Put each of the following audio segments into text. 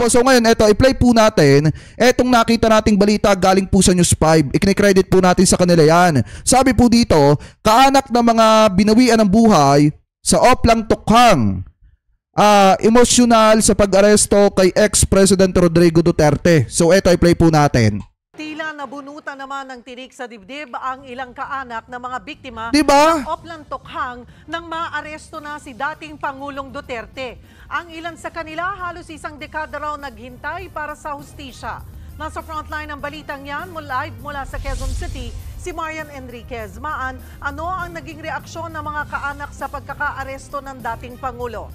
So ngayon, eto, i-play po natin. Etong nakita nating balita galing po sa News 5. Ikine-credit po natin sa kanila yan. Sabi po dito, kaanak ng mga binawian ng buhay sa Oplang Tokhang. Emosyonal sa pag-aresto kay ex-President Rodrigo Duterte. So eto, i-play po natin. Tila nabunutan naman ng tinik sa dibdib ang ilang kaanak ng mga biktima Diba? ng Oplang Tokhang nang maaresto na si dating Pangulong Duterte. Ang ilan sa kanila halos isang dekada raw naghintay para sa hustisya. Nasa frontline ng balitang yan, live mula sa Quezon City, si Marian Enriquez. Maan, ano ang naging reaksyon ng mga kaanak sa pagkakaaresto ng dating Pangulo?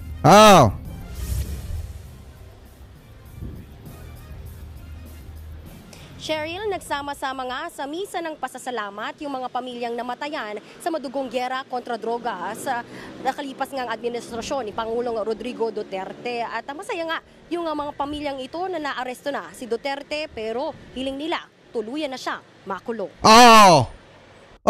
Cheryl, nagsama-sama nga sa misa ng pasasalamat yung mga pamilyang namatayan sa madugong gyera kontra droga sa nakalipas ngang administrasyon ni Pangulong Rodrigo Duterte. At masaya nga yung mga pamilyang ito na naaresto na si Duterte pero hiling nila tuluyan na siya makulong.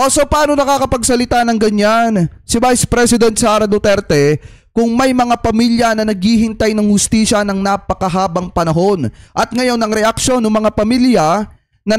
So paano nakakapagsalita ng ganyan? Si Vice President Sara Duterte, kung may mga pamilya na naghihintay ng hustisya ng napakahabang panahon. At ngayon ang reaksyon ng mga pamilya na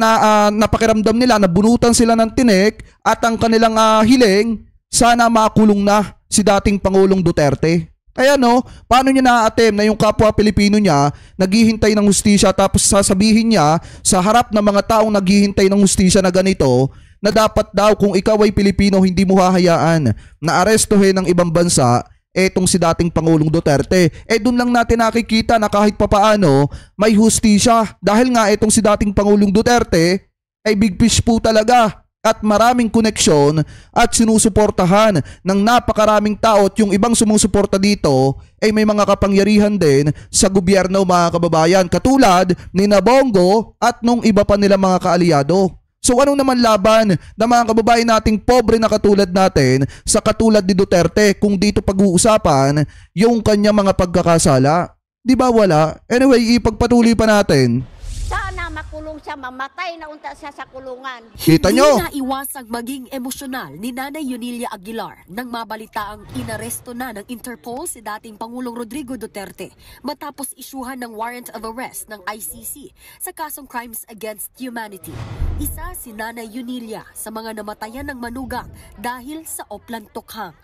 napakiramdam nila, nabunutan sila ng tinik at ang kanilang hiling, sana makulong na si dating Pangulong Duterte. Kaya paano niya na-attempt na yung kapwa Pilipino niya naghihintay ng hustisya tapos sasabihin niya sa harap ng mga taong naghihintay ng hustisya na ganito na dapat daw kung ikaw ay Pilipino hindi mo hahayaan na arestuhin ng ibang bansa etong si dating Pangulong Duterte. Doon lang natin nakikita na kahit papaano may hustisya. Dahil nga etong si dating Pangulong Duterte ay big fish po talaga at maraming koneksyon at sinusuportahan ng napakaraming tao at yung ibang sumusuporta dito ay may mga kapangyarihan din sa gobyerno mga kababayan katulad ni Bongo at nung iba pa nila mga kaalyado. So ano naman laban ng mga kababayan nating pobre na katulad natin sa katulad ni Duterte kung dito pag-uusapan yung kanyang mga pagkakasala? Di ba wala? Anyway, ipagpatuloy pa natin. Sana makulong siya, mamatay na unta siya sa kulungan. Kita nyo? Hindi naiwasang maging emosyonal ni Nanay Yunilia Aguilar nang mabalitaang inaresto na ng Interpol si dating Pangulong Rodrigo Duterte matapos isyuhan ng warrant of arrest ng ICC sa kasong Crimes Against Humanity. Isa si Nanay Yunilia sa mga namatayan ng manugang dahil sa Oplang Tokhang.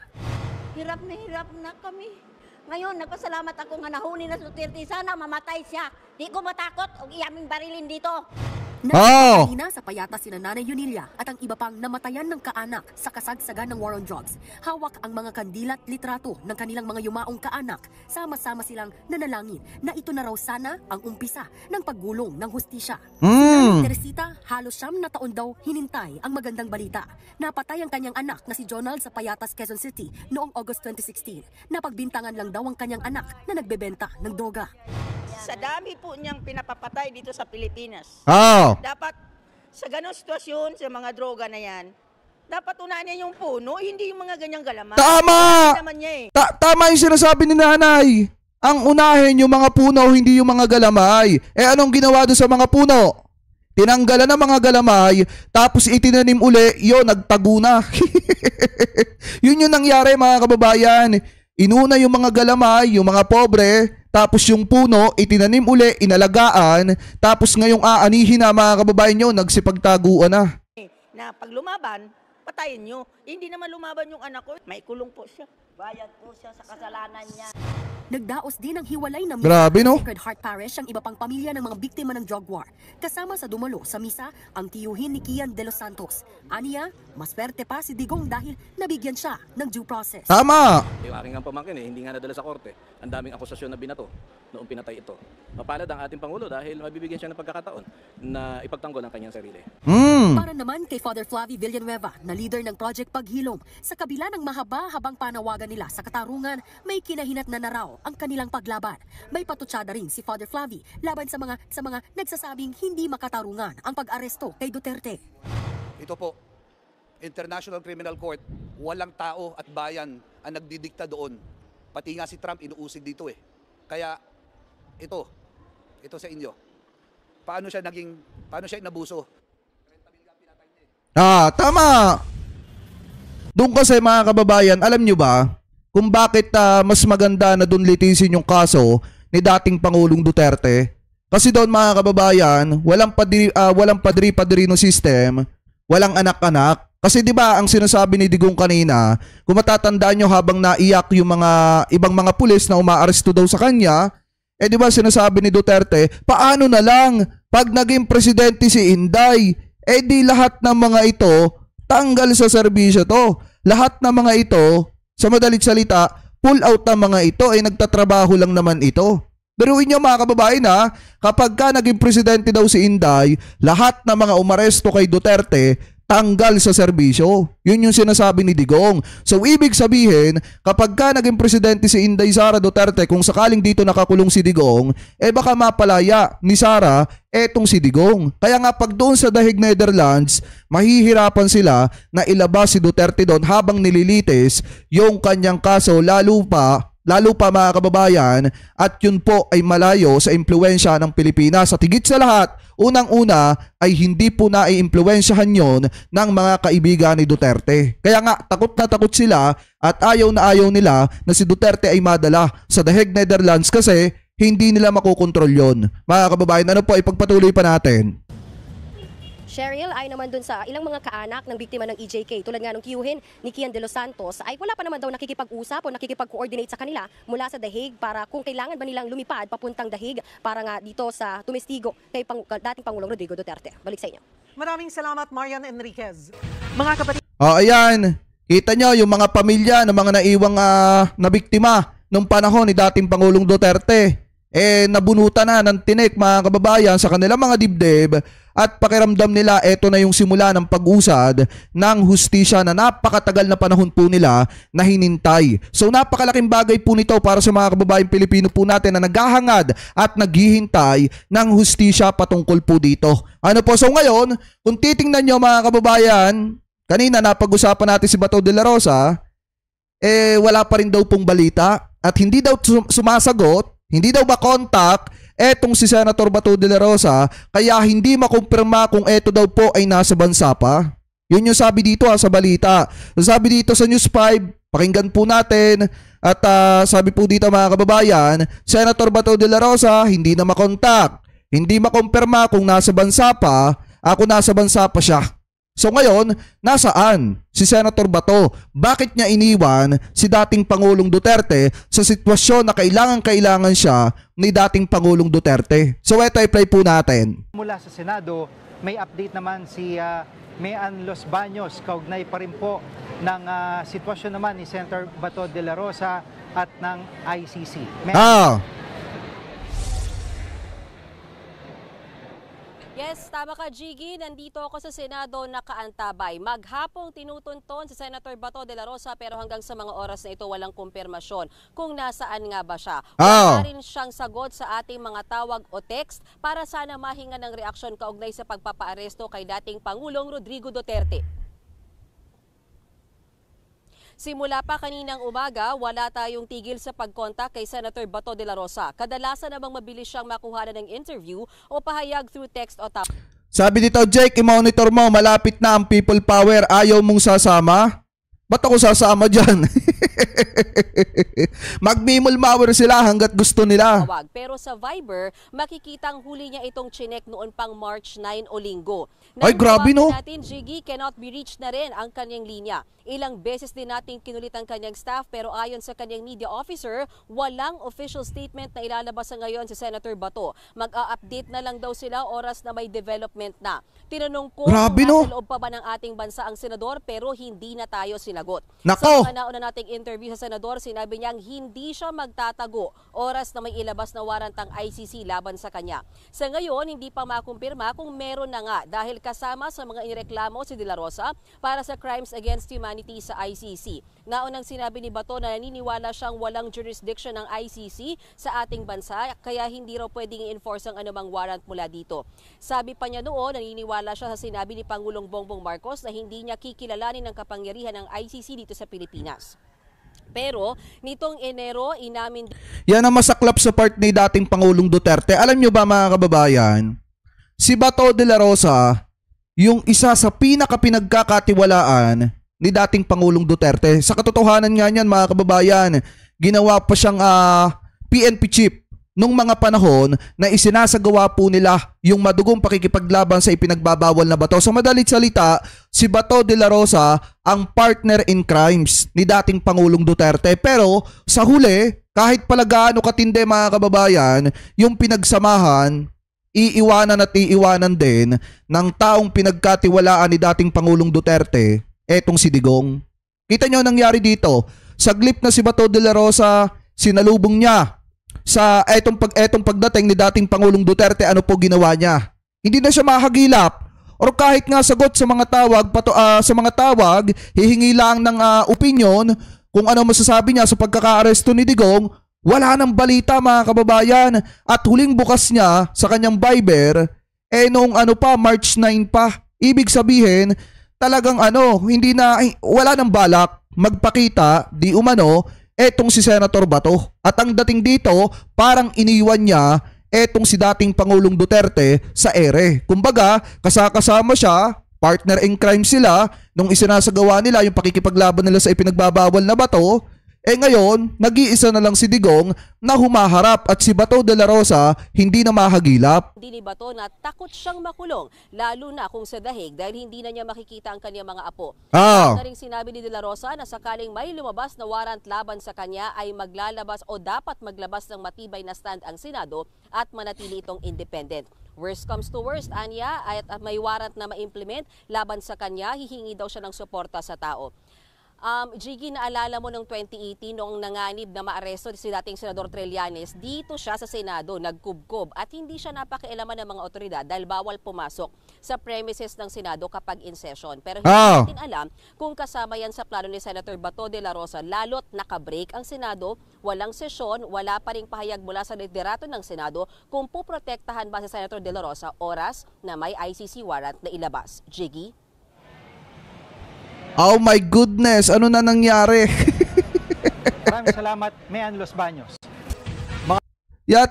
Hirap na kami. Ngayon, nagpasalamat ako nga nahuni na si Duterte. Sana mamatay siya. Di ko matakot o iyaming barilin dito. Kanina sa payata sina Nanay Yunilia at ang iba pang namatayan ng kaanak sa kasagsagan ng war on drugs. Hawak ang mga kandila at litrato ng kanilang mga yumaong kaanak. Sama-sama silang nanalangin na ito na raw sana ang umpisa ng paggulong ng hustisya. Si Nanay Teresita, halos 9 na taon daw hinintay ang magandang balita. Napatay ang kanyang anak na si Jonald sa Payatas, Quezon City noong August 2016. Napagbintangan lang daw ang kanyang anak na nagbebenta ng droga. Sa dami po niyang pinapapatay dito sa Pilipinas. Dapat sa ganong sitwasyon, sa mga droga na yan, dapat unahin niya yung puno, hindi yung mga ganyang galaman. Tama! Tama yung sinasabi ni Nanay. Ang unahin yung mga puno, hindi yung mga galamay. Anong ginawa doon sa mga puno? Tinanggalan ng mga galamay, tapos itinanim uli, yun, nagtago na. Yun yung nangyari mga kababayan. Inuna yung mga galamay, yung mga pobre, tapos yung puno, itinanim uli, inalagaan, tapos ngayong aanihin na mga kababayan nyo, nagsipagtaguan na. Na pag lumaban, patayin nyo. Hindi naman lumaban yung anak ko, may kulong po siya. Bayad po siya sa kasalanan niya. Nagdaos din ng hiwalay na Grabe, no? Sacred Heart Parish ang iba pang pamilya ng mga biktima ng drug war. Kasama sa dumalo sa misa ang tiyuhin ni Kian de los Santos. Aniya, maswerte pa si Digong dahil nabigyan siya ng due process. Tama! Yung aking ang pamangkin hindi nga nadala sa korte. Ang daming akusasyon na binato noong pinatay ito. Mapalad ang ating Pangulo dahil mabibigyan siya ng pagkakataon na ipagtanggol ang kanyang sarili. Para naman kay Father Flavie Villanueva na leader ng Project Paghilom, sa kabila ng mahaba-habang panawagan nila sa katarungan, may kinahinat na raw ang kanilang paglaban. May patutsada rin si Father Flavie laban sa mga nagsasabing hindi makatarungan ang pag-aresto kay Duterte. Ito po, International Criminal Court, walang tao at bayan ang nagdidikta doon. Pati nga si Trump inuusig dito eh. Kaya ito sa inyo. Paano siya inabuso? Tama! Doon kasi mga kababayan, alam nyo ba kung bakit mas maganda na doon litisin yung kaso ni dating Pangulong Duterte. Kasi doon mga kababayan, walang padri-padrino system, walang anak-anak. Kasi 'di ba ang sinasabi ni Digong kanina, kung matatandaan nyo habang naiyak yung mga ibang mga pulis na umaaresto daw sa kanya, 'di ba sinasabi ni Duterte, paano na lang pag naging presidente si Inday, di lahat ng mga ito tanggal sa serbisyo to. Lahat ng mga ito, sa madalit salita, pull out ng mga ito ay nagtatrabaho lang naman ito. Pero inyo mga kababayan kapag ka naging presidente daw si Inday, lahat ng mga umaresto kay Duterte tanggal sa serbisyo. Yun yung sinasabi ni Digong. So ibig sabihin, kapag ka naging presidente si Inday Sara Duterte, kung sakaling dito nakakulong si Digong, baka mapalaya ni Sara etong si Digong. Kaya nga pag doon sa Dahig Netherlands, mahihirapan sila na ilabas si Duterte doon habang nililitis yung kanyang kaso, lalo pa mga kababayan, at yun po ay malayo sa impluensya ng Pilipinas. At higit sa lahat, unang-una ay hindi po naiimpluensyahan yon ng mga kaibigan ni Duterte. Kaya nga, takot na takot sila at ayaw na ayaw nila na si Duterte ay madala sa The Hague, Netherlands kasi hindi nila makokontrol yon. Mga kababayan, ano po, ipagpatuloy pa natin. Cheryl, ay naman dun sa ilang mga kaanak ng biktima ng EJK, tulad nga ng Kiuhin ni Kian de los Santos, ay wala pa naman daw nakikipag-usap o nakikipag-coordinate sa kanila mula sa The Hague para kung kailangan ba nilang lumipad papuntang The Hague para nga dito sa tumestigo kay dating Pangulong Rodrigo Duterte. Balik sa inyo. Maraming salamat, Marian Enriquez. Mga kapatid. Ayan, kita nyo yung mga pamilya ng mga naiwang na biktima nung panahon ni dating Pangulong Duterte. Nabunutan na ng tinik mga kababayan sa kanilang mga dibdib at pakiramdam nila eto na yung simula ng pag-usad ng hustisya na napakatagal na panahon po nila na hinintay. So napakalaking bagay po nito para sa mga kababayang Pilipino po natin na naghahangad at naghihintay ng hustisya patungkol po dito. Ano po, so ngayon, kung titingnan nyo mga kababayan, kanina napag-usapan natin si Bato de la Rosa, wala pa rin daw pong balita at hindi daw sumasagot. Hindi daw ba contact etong si Senator Bato de la Rosa kaya hindi makumpirma kung eto daw po ay nasa bansa pa. Yun yung sabi dito sa balita. Sabi dito sa News 5, pakinggan po natin at sabi po dito mga kababayan, Senator Bato de la Rosa hindi na makontak. Hindi makumpirma kung nasa bansa pa, nasa bansa pa siya. So ngayon, nasaan si Senator Bato? Bakit niya iniwan si dating Pangulong Duterte sa sitwasyon na kailangan siya ni dating Pangulong Duterte? So ito i-play po natin. Mula sa Senado, may update naman si Mean Los Baños, kaugnay pa rin po ng sitwasyon naman ni Senator Bato de la Rosa at ng ICC. Yes, tama ka, Jiggy. Nandito ako sa Senado nakaantabay. Maghapong tinutunton si Senator Bato de la Rosa pero hanggang sa mga oras na ito walang kumpirmasyon kung nasaan nga ba siya. Wala rin siyang sagot sa ating mga tawag o text para sana mahinga ng reaksyon kaugnay sa pagpapaaresto kay dating Pangulong Rodrigo Duterte. Simula pa kaninang umaga, wala tayong tigil sa pagkontak kay Senator Bato de la Rosa. Kadalasan namang mabilis siyang makuha ng interview o pahayag through text o tawag. Sabi dito, Jake, i-monitor mo, malapit na ang people power, ayaw mong sasama? Ba't ako sasama dyan? Mag-mimulmower sila hanggat gusto nila. Pero sa Viber, makikitang huli niya itong chinek noon pang March 9 o linggo. Ay, grabe no? Natin, Jiggy, cannot be reached na rin ang kanyang linya. Ilang beses din nating kinulit ang kanyang staff pero ayon sa kanyang media officer, walang official statement na ilalabas ngayon si Senator Bato. Mag-a-update na lang daw sila oras na may development na. Tinanong ko kung nasa loob pa ba ng ating bansa ang senador pero hindi na tayo sinagot. Nako! Sa mga nauna nating interview sa senador, sinabi niyang hindi siya magtatago oras na may ilabas na warrant ang ICC laban sa kanya. Sa ngayon, hindi pa makumpirma kung meron na nga dahil kasama sa mga inireklamo si De La Rosa para sa crimes against humanity sa ICC. Naunang sinabi ni Bato na naniniwala siyang walang jurisdiction ng ICC sa ating bansa kaya hindi raw pwedeng i-enforce ang anumang warrant mula dito. Sabi pa niya noon, naniniwala siya sa sinabi ni Pangulong Bongbong Marcos na hindi niya kikilalanin ang kapangyarihan ng ICC dito sa Pilipinas. Pero nitong Enero, inamin... Yan ang masaklap sa part ni dating Pangulong Duterte. Alam nyo ba mga kababayan, si Bato de la Rosa, yung isa sa pinaka-pinagkakatiwalaan ni dating Pangulong Duterte. Sa katotohanan nga niyan mga kababayan, ginawa pa siyang PNP chief nung mga panahon na isinasagawa po nila yung madugong pakikipaglaban sa ipinagbabawal na bato. Sa madalit salita, si Bato de la Rosa ang partner in crimes ni dating Pangulong Duterte. Pero sa huli, kahit pala gaano katindi mga kababayan, yung pinagsamahan, iiwanan at iiwanan din ng taong pinagkatiwalaan ni dating Pangulong Duterte, etong si Digong. Kita nyo nangyari dito. Saglip na si Bato de la Rosa, sinalubong niya sa etong pagdating ni dating Pangulong Duterte, ano po ginawa niya? Hindi na siya mahagilap or kahit nga sagot sa mga tawag, hihingi lang ng opinion kung ano masasabi niya sa pagkaka-aresto ni Digong. Wala nang balita mga kababayan, at huling bukas niya sa kanyang Viber noong March 9 pa. Ibig sabihin, talagang wala nang balak magpakita di umano etong si Senator Bato. At ang dating dito, parang iniwan niya etong si dating Pangulong Duterte sa ere. Kumbaga, kasama siya, partner in crime sila nung isinasagawa nila yung pakikipaglaban nila sa ipinagbabawal na bato. Ngayon, nag-iisa na lang si Digong na humaharap at si Bato de la Rosa hindi na mahagilap. Hindi ni Bato na takot siyang makulong, lalo na kung sa dahig dahil hindi na niya makikita ang kanyang mga apo. Na rin sinabi ni de la Rosa na sakaling may lumabas na warrant laban sa kanya ay maglalabas o dapat maglabas ng matibay na stand ang Senado at manatili itong independent. Worst comes to worst, Anya, at may warrant na ma-implement laban sa kanya, hihingi daw siya ng suporta sa tao. Jiggy, naalala mo noong 2018 noong nanganib na maaresto si dating Senador Trillanes, dito siya sa Senado nagkubkob at hindi siya napakialaman ng mga otoridad dahil bawal pumasok sa premises ng Senado kapag in session. Pero hindi natin alam kung kasama yan sa plano ni Senator Bato de la Rosa, lalo't nakabreak ang Senado, walang sesyon, wala pa ring pahayag mula sa liderato ng Senado kung puprotektahan ba si Senator de la Rosa oras na may ICC warrant na ilabas. Jiggy? Oh my goodness, ano na nangyari? Maraming salamat, Mayan Los Baños.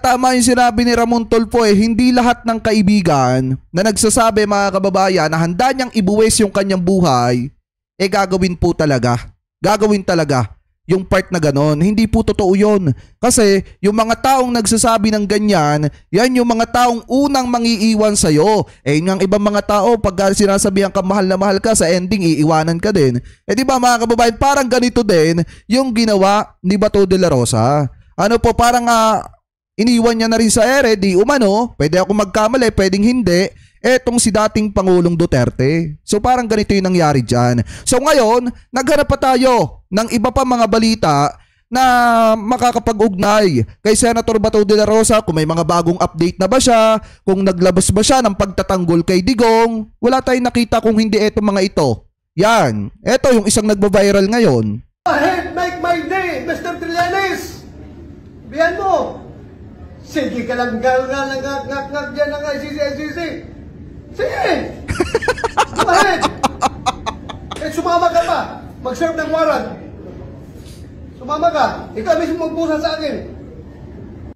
Tama yung sinabi ni Ramon Tulfo hindi lahat ng kaibigan na nagsasabi mga kababayan na handa niyang ibuwis yung kanyang buhay, gagawin po talaga. Gagawin talaga yung part na ganon. Hindi po totoo yun. Kasi yung mga taong nagsasabi ng ganyan, yan yung mga taong unang mangiiwan sa'yo. Yung ibang mga tao, pag sinasabihan ka mahal na mahal ka, sa ending iiwanan ka din. Di ba mga kababayan, parang ganito din yung ginawa ni Bato de la Rosa. Parang iniwan niya na rin sa ere, di umano, pwede ako magkamali, pwedeng hindi, etong si dating Pangulong Duterte. So parang ganito yung nangyari dyan. So ngayon, naghanap pa tayo ng iba pa mga balita na makakapag-ugnay kay Senator Bato de la Rosa, kung may mga bagong update na ba siya, kung naglabas ba siya ng pagtatanggol kay Digong. Wala tayong nakita kung hindi etong mga ito. Yan, eto yung isang nagba-viral ngayon. Ahead, make my day, Mr. Trillanes! Biyan mo! Sige ka lang ngak dyan ng ICC. Sige! Go ahead! Sumama ka pa. Mag-serve ng warrant. Sumama ka. Ikaw mismo magpusa sa akin.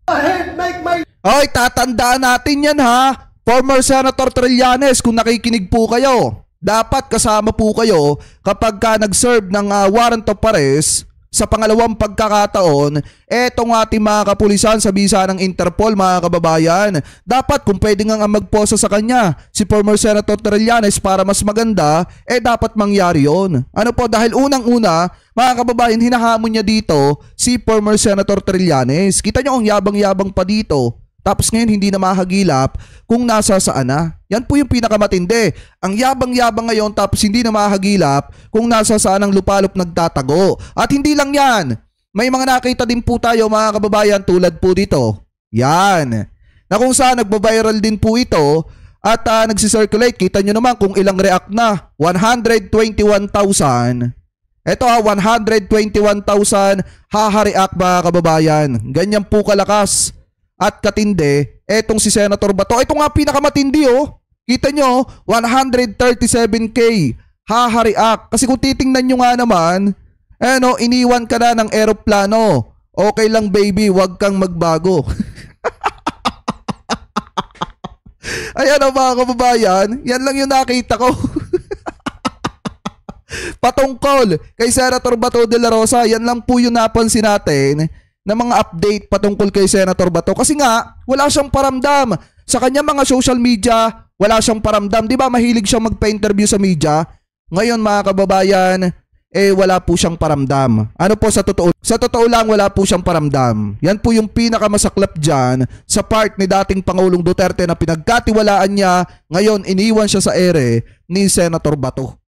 Go ahead, make my... Oy, tatandaan natin yan ha. Former Senator Trillanes, kung nakikinig po kayo, dapat kasama po kayo kapag ka nag-serve ng warrant of arrest. Sa pangalawang pagkakataon, etong ating mga kapulisan sa bisa ng Interpol mga kababayan, dapat kung pwede nga magposa sa kanya si former Senator Trillanes para mas maganda, dapat mangyari yun. Dahil unang-una, mga kababayan, hinahamon niya dito si former Senator Trillanes. Kita niyo ang yabang-yabang pa dito. Tapos ngayon hindi na mahagilap kung nasa saan na. Yan po yung pinakamatindi. Ang yabang-yabang ngayon tapos hindi na mahagilap kung nasa saan ang lupalop nagtatago. At hindi lang yan. May mga nakita din po tayo mga kababayan tulad po dito. Yan. Na kung saan nagbabiral din po ito at nagsisirculate. Kita nyo naman kung ilang react na. 121,000. Ito 121,000 haha-react mga kababayan. Ganyan po kalakas at katindi, etong si Senator Bato. Ito nga pinakamatindi Kita nyo, 137K haha-react. Kasi kung titingnan nyo nga naman, iniwan ka na ng eroplano. Okay lang baby, wag kang magbago. Ayan mga kababayan, yan lang yung nakita ko. Patungkol kay Senator Bato de la Rosa, yan lang po yung napansin natin ng mga update patungkol kay Senator Bato kasi nga wala siyang paramdam. Sa kanya mga social media, wala siyang paramdam. Di ba mahilig siyang magpa-interview sa media? Ngayon mga kababayan, wala po siyang paramdam. Ano po sa totoo? Sa totoo lang, wala po siyang paramdam. Yan po yung pinakamasaklap dyan sa part ni dating Pangulong Duterte na pinagkatiwalaan niya, ngayon iniwan siya sa ere ni Senator Bato.